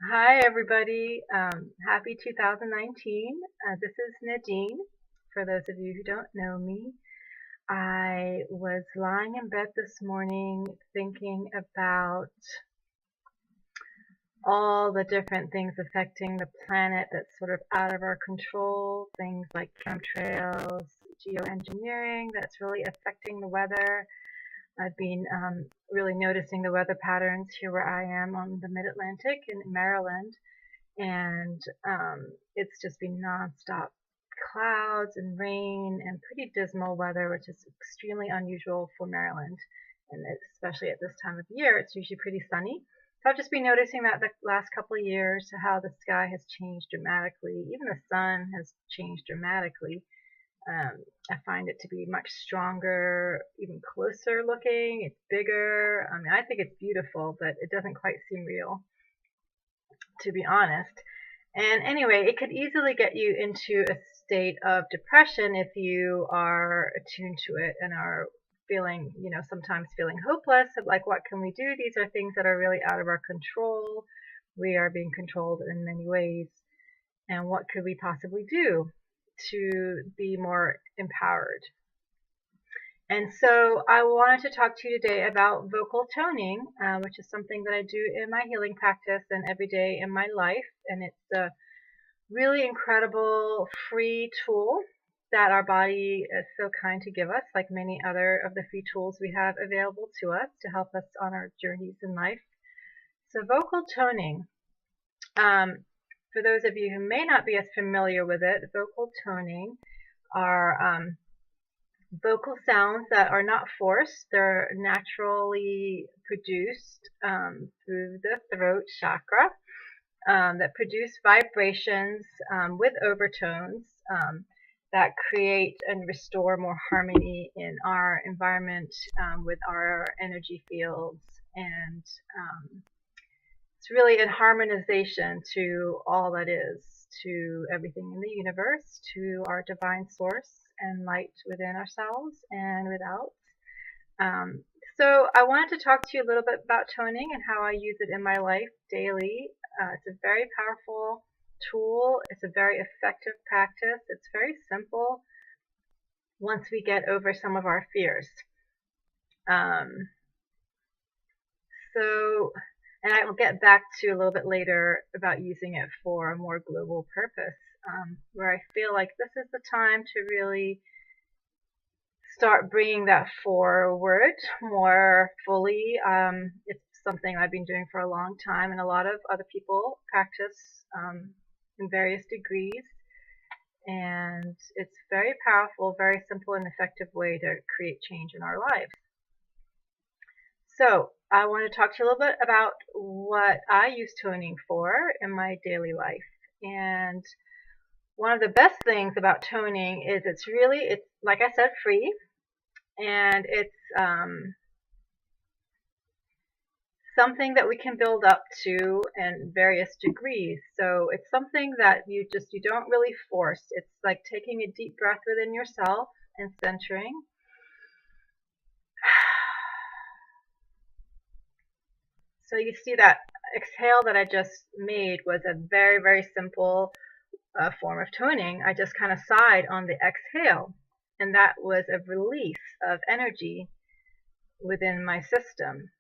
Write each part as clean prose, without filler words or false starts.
Hi, everybody. Happy 2019. This is Nadine. For those of you who don't know me, I was lying in bed this morning thinking about all the different things affecting the planet that's sort of out of our control, things like chemtrails, geoengineering that's really affecting the weather. I've been really noticing the weather patterns here where I am on the mid-Atlantic in Maryland, and it's just been nonstop clouds and rain and pretty dismal weather, which is extremely unusual for Maryland, and especially at this time of year, it's usually pretty sunny. So I've just been noticing that the last couple of years, how the sky has changed dramatically. Even the sun has changed dramatically. I find it to be much stronger, even closer looking. It's bigger. I mean, I think it's beautiful, but it doesn't quite seem real, to be honest. And anyway, it could easily get you into a state of depression if you are attuned to it and are feeling, sometimes feeling hopeless of like, what can we do? These are things that are really out of our control. We are being controlled in many ways. And what could we possibly do to be more empowered? And so I wanted to talk to you today about vocal toning, which is something that I do in my healing practice and every day in my life. And it's a really incredible free tool that our body is so kind to give us, like many other of the free tools we have available to us to help us on our journeys in life. So vocal toning, for those of you who may not be as familiar with it, vocal toning are vocal sounds that are not forced. They're naturally produced through the throat chakra, that produce vibrations with overtones that create and restore more harmony in our environment, with our energy fields. And it's really in harmonization to all that is, to everything in the universe, to our divine source and light within ourselves and without. Um, so I wanted to talk to you a little bit about toning and how I use it in my life daily. It's a very powerful tool. It's a very effective practice. It's very simple once we get over some of our fears. Um, so, and I will get back to a little bit later about using it for a more global purpose, where I feel like this is the time to really start bringing that forward more fully. It's something I've been doing for a long time, and a lot of other people practice in various degrees. And it's very powerful, very simple and effective way to create change in our lives. So I want to talk to you a little bit about what I use toning for in my daily life. And one of the best things about toning is it's like I said, free, and it's something that we can build up to in various degrees. So it's something that you don't really force. It's like taking a deep breath within yourself and centering. So you see that exhale that I just made was a very, very simple form of toning. I just kind of sighed on the exhale, and that was a release of energy within my system.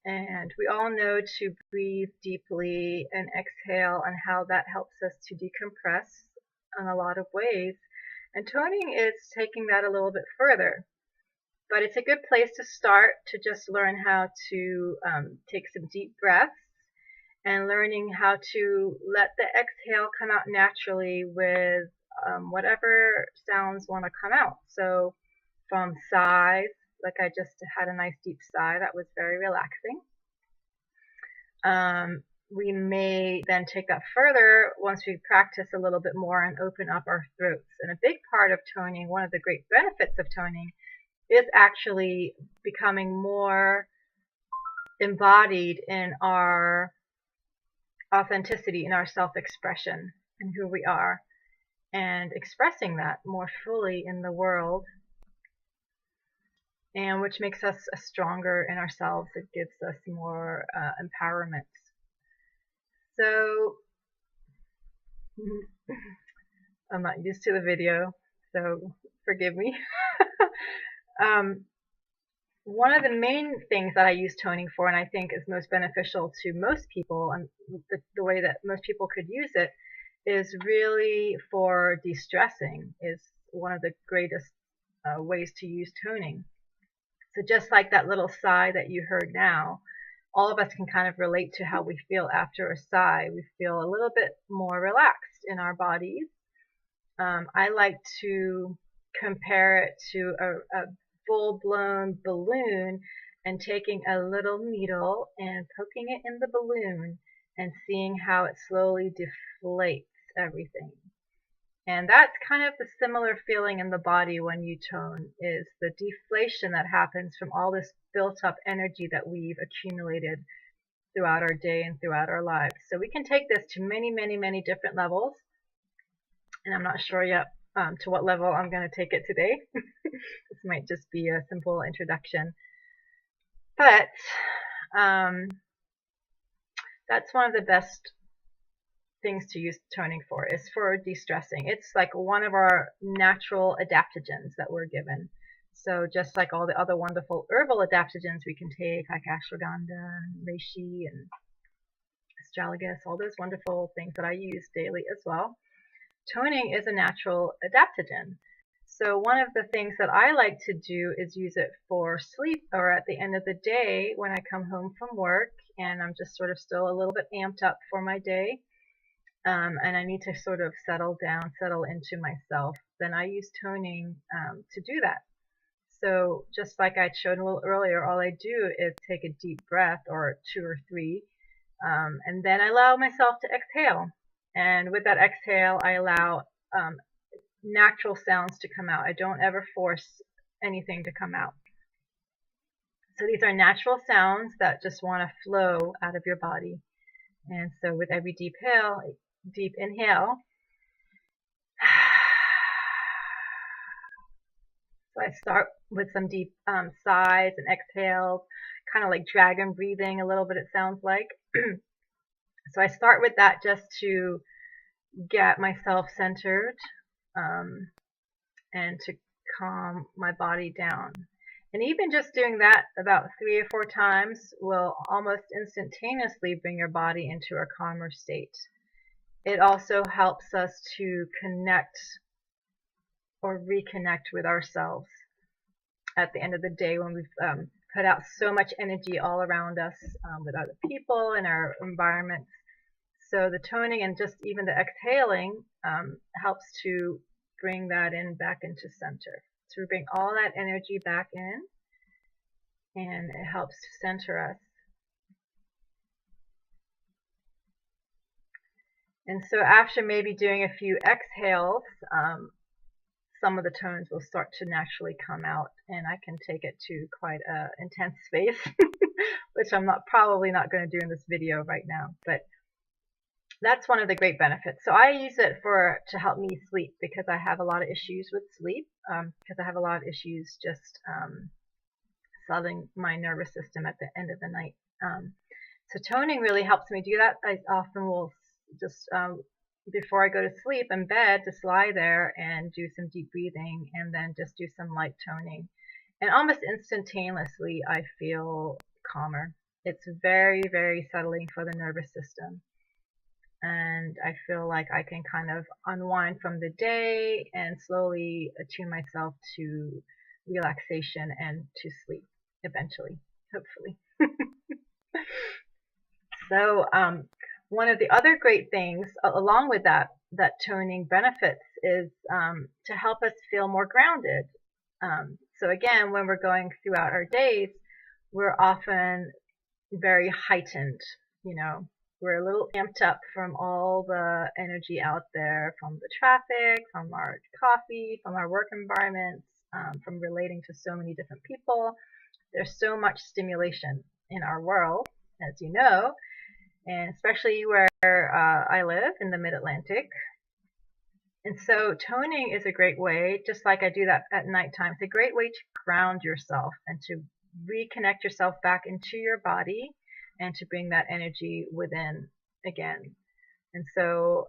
And we all know to breathe deeply and exhale, and how that helps us to decompress in a lot of ways. And toning is taking that a little bit further. But it's a good place to start, to just learn how to take some deep breaths, and learning how to let the exhale come out naturally with whatever sounds want to come out. So from sighs, like I just had a nice deep sigh that was very relaxing. We may then take that further once we practice a little bit more and open up our throats. And a big part of toning, one of the great benefits of toning, is actually becoming more embodied in our authenticity, in our self-expression, and who we are, and expressing that more fully in the world, and which makes us stronger in ourselves. It gives us more empowerment. So I'm not used to the video, so forgive me. um, One of the main things that I use toning for, and I think is most beneficial to most people, and the way that most people could use it, is really for de-stressing, is one of the greatest ways to use toning. So just like that little sigh that you heard now, all of us can kind of relate to how we feel after a sigh. We feel a little bit more relaxed in our bodies. I like to compare it to a full-blown balloon and taking a little needle and poking it in the balloon and seeing how it slowly deflates everything. And that's kind of the similar feeling in the body when you tone, is the deflation that happens from all this built up energy that we've accumulated throughout our day and throughout our lives. So we can take this to many, many, many different levels. And I'm not sure yet to what level I'm going to take it today. This might just be a simple introduction. But that's one of the best things to use toning for, is for de-stressing. It's like one of our natural adaptogens that we're given. So just like all the other wonderful herbal adaptogens we can take, like ashwagandha and reishi and astragalus, all those wonderful things that I use daily as well, toning is a natural adaptogen. So one of the things that I like to do is use it for sleep, or at the end of the day when I come home from work and I'm just sort of still a little bit amped up for my day, and I need to sort of settle down, settle into myself, then I use toning to do that. So just like I showed a little earlier, all I do is take a deep breath, or 2 or 3, and then I allow myself to exhale. And with that exhale, I allow natural sounds to come out. I don't ever force anything to come out. So these are natural sounds that just want to flow out of your body. And so with every deep inhale, so I start with some deep sighs and exhales, kind of like dragon breathing a little bit, it sounds like. So I start with that just to get myself centered and to calm my body down. And even just doing that about 3 or 4 times will almost instantaneously bring your body into a calmer state. It also helps us to connect or reconnect with ourselves at the end of the day, when we've put out so much energy all around us with other people and our environments. So the toning and just even the exhaling helps to bring that in back into center. So we bring all that energy back in, and it helps to center us. And so after maybe doing a few exhales, some of the tones will start to naturally come out, and I can take it to quite an intense space, which I'm probably not going to do in this video right now. But that's one of the great benefits. So I use it to help me sleep, because I have a lot of issues with sleep, because I have a lot of issues just settling my nervous system at the end of the night. So toning really helps me do that. I often will just, before I go to sleep in bed, just lie there and do some deep breathing, and then just do some light toning. And almost instantaneously, I feel calmer. It's very, very settling for the nervous system. And I feel like I can kind of unwind from the day and slowly attune myself to relaxation and to sleep eventually, hopefully. So one of the other great things along with that toning benefits is to help us feel more grounded. So again, when we're going throughout our days, we're often very heightened, you know. We're a little amped up from all the energy out there, from the traffic, from our coffee, from our work environments, from relating to so many different people. There's so much stimulation in our world, as you know, and especially where I live in the Mid-Atlantic. And so toning is a great way, just like I do that at nighttime. It's a great way to ground yourself and to reconnect yourself back into your body, and to bring that energy within. again. And so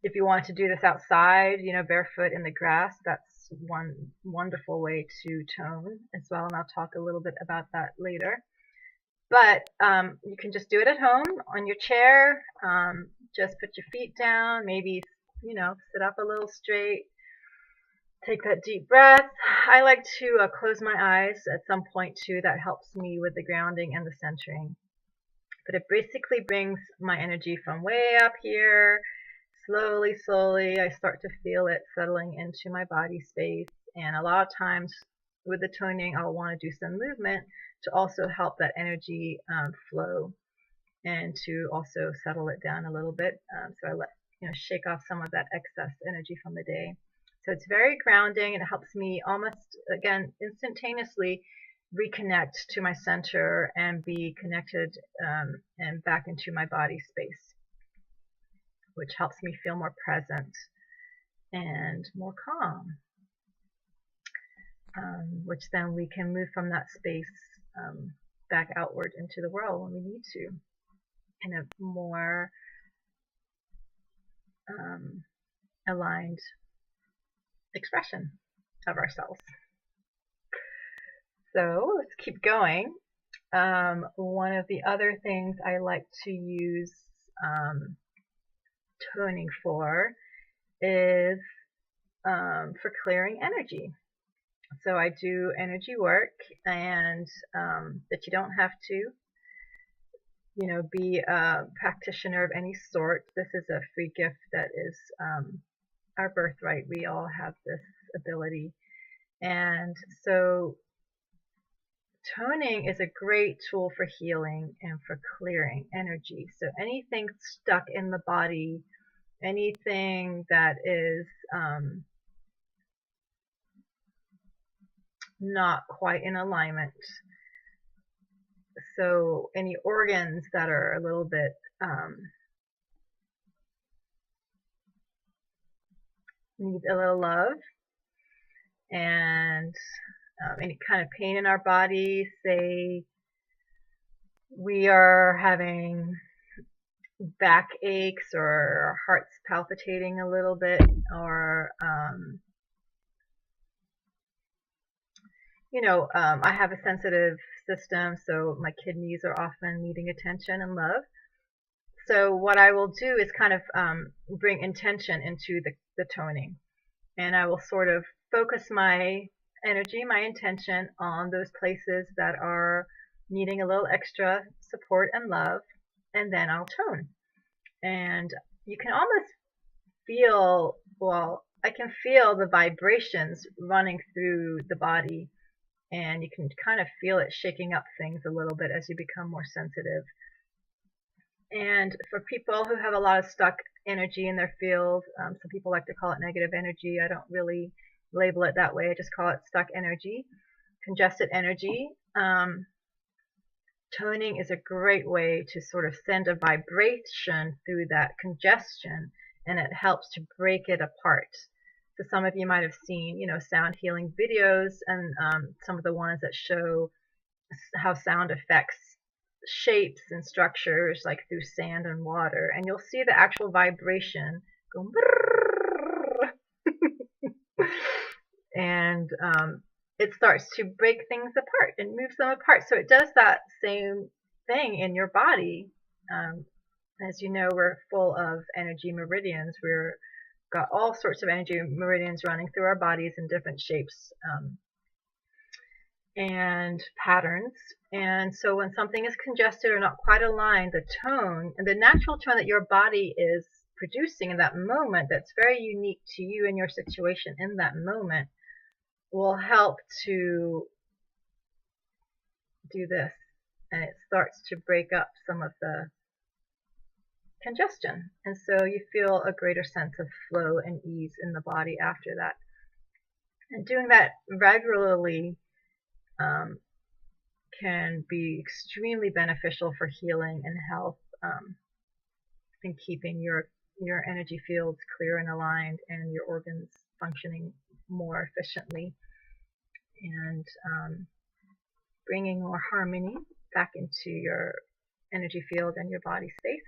if you want to do this outside, barefoot in the grass, that's one wonderful way to tone as well. And I'll talk a little bit about that later. But you can just do it at home on your chair. Just put your feet down, maybe, sit up a little straight. Take that deep breath. I like to close my eyes at some point too. That helps me with the grounding and the centering. But it basically brings my energy from way up here. Slowly, slowly, I start to feel it settling into my body space. And a lot of times with the toning, I'll want to do some movement to also help that energy flow and to also settle it down a little bit. So I let shake off some of that excess energy from the day. So it's very grounding. It helps me almost, again, instantaneously reconnect to my center and be connected and back into my body space, which helps me feel more present and more calm, which then we can move from that space back outward into the world when we need to, in a more aligned expression of ourselves. So let's keep going. One of the other things I like to use toning for is for clearing energy. So I do energy work, and that you don't have to be a practitioner of any sort. This is a free gift that is our birthright. We all have this ability. And so toning is a great tool for healing and for clearing energy. So anything stuck in the body, anything that is not quite in alignment, so any organs that are a little bit need a little love, and any kind of pain in our body, say we are having back aches or our heart's palpitating a little bit, or I have a sensitive system, so my kidneys are often needing attention and love. So what I will do is kind of bring intention into the toning, and I will sort of focus my energy, my intention on those places that are needing a little extra support and love, and then I'll tone. And you can almost feel, well, I can feel the vibrations running through the body, and you can kind of feel it shaking up things a little bit as you become more sensitive. And for people who have a lot of stuck energy in their field, some people like to call it negative energy. I don't really label it that way. I just call it stuck energy, congested energy. Toning is a great way to sort of send a vibration through that congestion, and it helps to break it apart. So some of you might have seen, sound healing videos, and some of the ones that show how sound affects shapes and structures, like through sand and water, and you'll see the actual vibration go and it starts to break things apart and moves them apart. So it does that same thing in your body. As you know, we're full of energy meridians. We're got all sorts of energy meridians running through our bodies in different shapes and patterns. And so when something is congested or not quite aligned, the tone and the natural tone that your body is producing in that moment, that's very unique to you and your situation in that moment, will help to do this, and it starts to break up some of the congestion, and so you feel a greater sense of flow and ease in the body after that. And doing that regularly can be extremely beneficial for healing and health, and keeping your energy fields clear and aligned, and your organs functioning more efficiently, and bringing more harmony back into your energy field and your body space.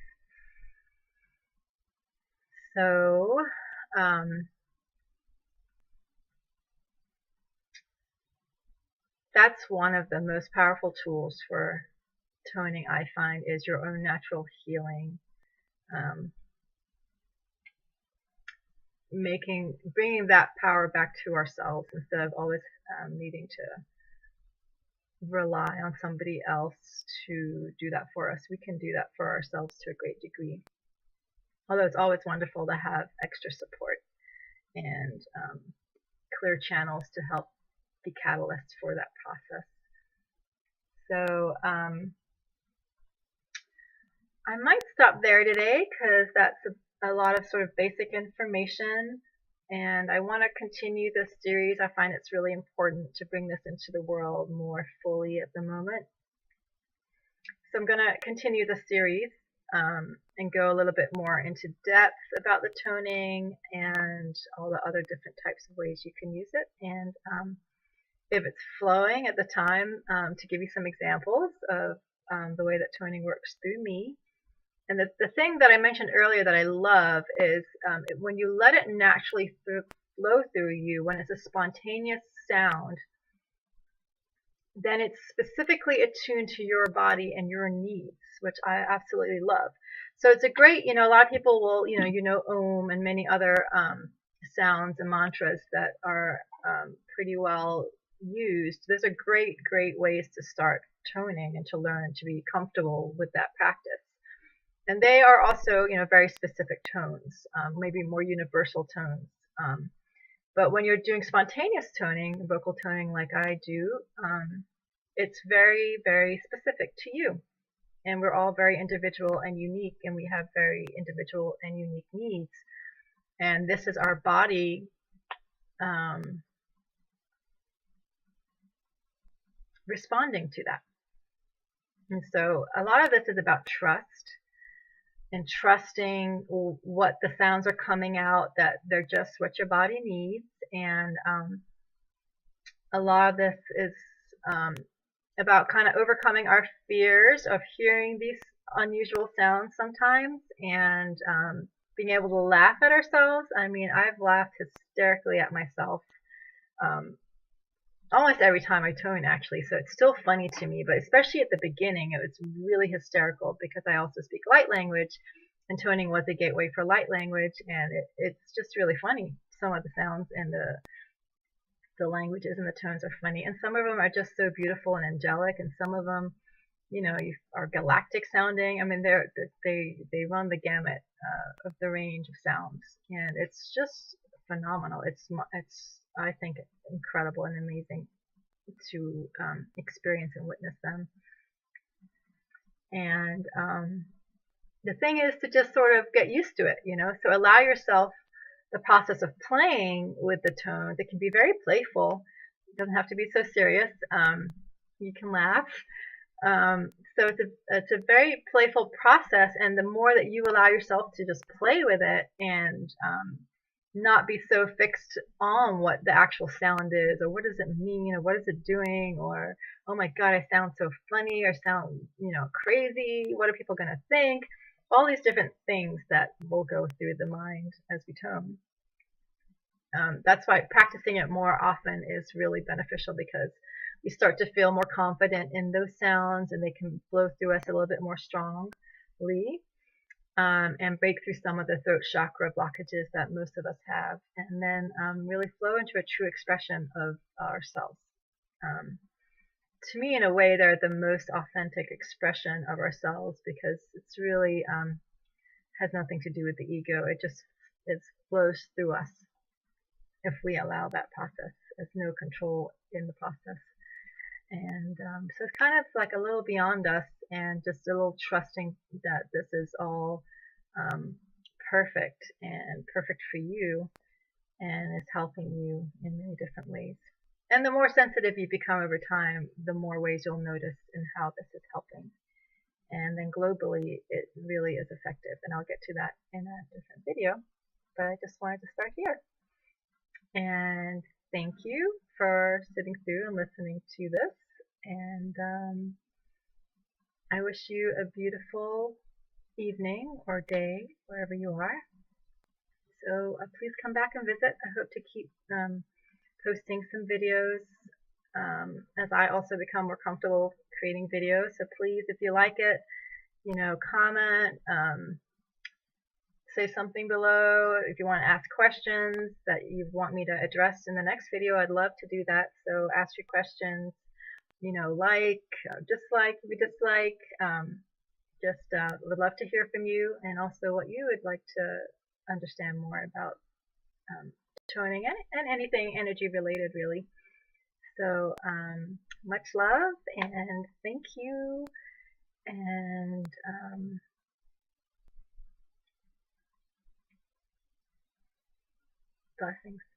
So, um, that's one of the most powerful tools for toning, I find, is your own natural healing. Um, bringing that power back to ourselves instead of always needing to rely on somebody else to do that for us. We can do that for ourselves to a great degree. Although it's always wonderful to have extra support and clear channels to help be catalysts for that process. So I might stop there today because that's a lot of sort of basic information, and I want to continue this series. I find it's really important to bring this into the world more fully at the moment. So I'm going to continue the series and go a little bit more into depth about the toning and all the other different types of ways you can use it. And if it's flowing at the time, to give you some examples of the way that toning works through me. And the thing that I mentioned earlier that I love is when you let it naturally flow through you, when it's a spontaneous sound, then it's specifically attuned to your body and your needs, which I absolutely love. So it's a great, a lot of people will, Om and many other sounds and mantras that are pretty well used. Those are great, great ways to start toning and to learn to be comfortable with that practice. And they are also, very specific tones, maybe more universal tones. But when you're doing spontaneous toning, vocal toning like I do, it's very, very specific to you. And we're all very individual and unique, and we have very individual and unique needs. And this is our body responding to that. And so a lot of this is about trust and trusting what the sounds are coming out, that they're just what your body needs. And a lot of this is about kind of overcoming our fears of hearing these unusual sounds sometimes, and being able to laugh at ourselves. I mean, I've laughed hysterically at myself almost every time I tone, actually, so it's still funny to me, but especially at the beginning, it was really hysterical because I also speak light language, and toning was a gateway for light language, and it's just really funny. Some of the sounds and the languages and the tones are funny, and some of them are just so beautiful and angelic, and some of them, are galactic sounding. I mean, they run the gamut of the range of sounds, and it's just phenomenal. It's I think incredible and amazing to experience and witness them. And the thing is to just sort of get used to it, so allow yourself the process of playing with the tones. It can be very playful. It doesn't have to be so serious. You can laugh. So it's a very playful process, and the more that you allow yourself to just play with it and not be so fixed on what the actual sound is, or what does it mean, or what is it doing, or oh my god, I sound so funny, or sound crazy, what are people going to think, all these different things that will go through the mind as we tone. That's why practicing it more often is really beneficial, because we start to feel more confident in those sounds, and they can flow through us a little bit more strongly. And break through some of the throat chakra blockages that most of us have, and then really flow into a true expression of ourselves. To me, in a way, they're the most authentic expression of ourselves, because it's really has nothing to do with the ego. It flows through us if we allow that process. There's no control in the process. And so it's kind of like a little beyond us, and just a little trusting that this is all perfect and perfect for you, and is helping you in many different ways. And the more sensitive you become over time, the more ways you'll notice in how this is helping. And then globally, it really is effective. And I'll get to that in a different video, but I just wanted to start here. And thank you for sitting through and listening to this. And I wish you a beautiful evening or day, wherever you are. So please come back and visit. I hope to keep posting some videos as I also become more comfortable creating videos. So please, if you like it, comment, say something below. If you want to ask questions that you want me to address in the next video, I'd love to do that. So ask your questions, like, dislike, if you dislike. Just would love to hear from you, and also what you would like to understand more about toning and anything energy related, really. So much love and thank you, and blessings.